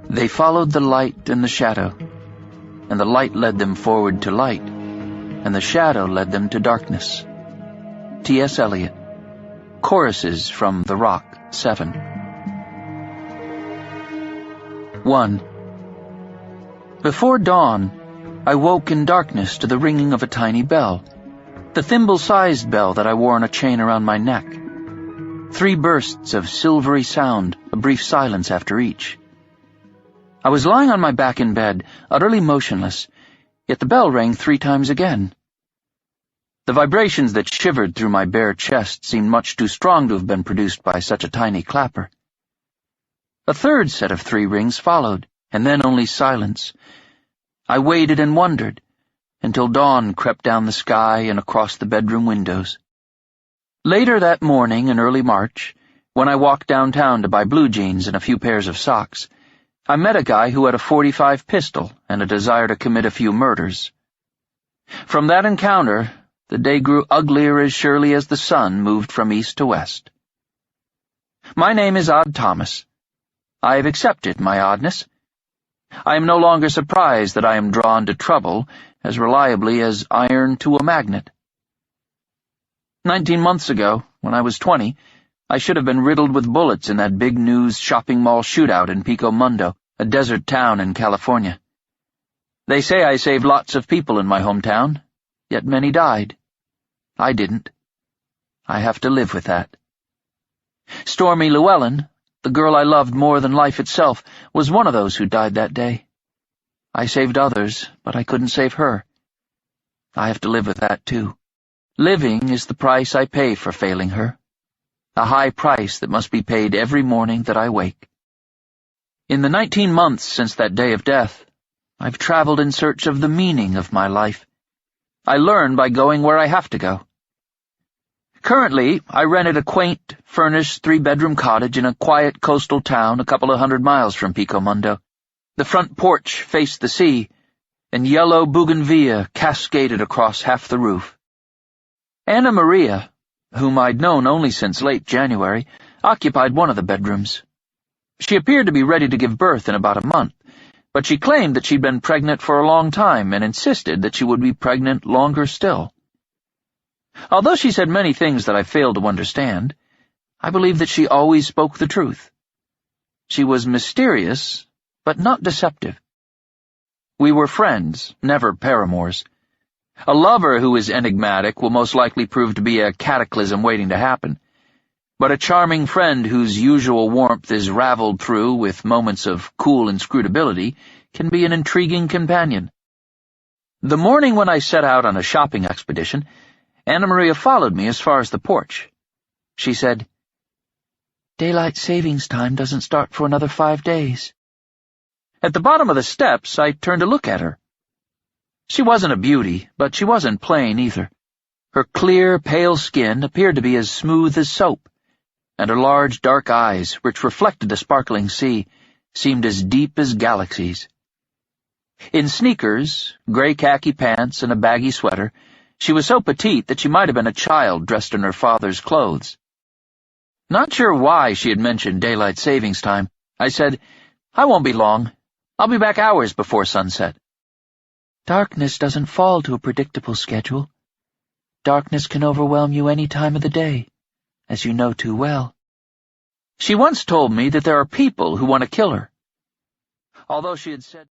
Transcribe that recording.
They followed the light and the shadow, and the light led them forward to light, and the shadow led them to darkness. T.S. Eliot. Choruses from The Rock, 7. 1. Before dawn, I woke in darkness to the ringing of a tiny bell, the thimble-sized bell that I wore on a chain around my neck. 3 bursts of silvery sound, a brief silence after each. I was lying on my back in bed, utterly motionless, yet the bell rang 3 times again. The vibrations that shivered through my bare chest seemed much too strong to have been produced by such a tiny clapper. A 3rd set of 3 rings followed, and then only silence. I waited and wondered, until dawn crept down the sky and across the bedroom windows. Later that morning in early March, when I walked downtown to buy blue jeans and a few pairs of socks, I met a guy who had a .45 pistol and a desire to commit a few murders. From that encounter, the day grew uglier as surely as the sun moved from east to west. My name is Odd Thomas. I have accepted my oddness. I am no longer surprised that I am drawn to trouble as reliably as iron to a magnet. 19 months ago, when I was 20, I should have been riddled with bullets in that big news shopping mall shootout in Pico Mundo, a desert town in California. They say I saved lots of people in my hometown, yet many died. I didn't. I have to live with that. Stormy Llewellyn, the girl I loved more than life itself, was one of those who died that day. I saved others, but I couldn't save her. I have to live with that, too. Living is the price I pay for failing her, a high price that must be paid every morning that I wake. In the 19 months since that day of death, I've traveled in search of the meaning of my life. I learn by going where I have to go. Currently, I rented a quaint, furnished 3-bedroom cottage in a quiet coastal town a couple of 100 miles from Pico Mundo. The front porch faced the sea, and yellow bougainvillea cascaded across half the roof. Anna Maria, whom I'd known only since late January, occupied one of the bedrooms. She appeared to be ready to give birth in about a month, but she claimed that she'd been pregnant for a long time and insisted that she would be pregnant longer still. Although she said many things that I failed to understand, I believe that she always spoke the truth. She was mysterious, but not deceptive. We were friends, never paramours. A lover who is enigmatic will most likely prove to be a cataclysm waiting to happen, but a charming friend whose usual warmth is raveled through with moments of cool inscrutability can be an intriguing companion. The morning when I set out on a shopping expedition, Anna Maria followed me as far as the porch. She said, "Daylight savings time doesn't start for another 5 days." At the bottom of the steps, I turned to look at her. She wasn't a beauty, but she wasn't plain either. Her clear, pale skin appeared to be as smooth as soap, and her large, dark eyes, which reflected the sparkling sea, seemed as deep as galaxies. In sneakers, gray khaki pants, and a baggy sweater, she was so petite that she might have been a child dressed in her father's clothes. Not sure why she had mentioned daylight savings time, I said, "I won't be long. I'll be back hours before sunset." "Darkness doesn't fall to a predictable schedule. Darkness can overwhelm you any time of the day, as you know too well." She once told me that there are people who want to kill her. Although she had said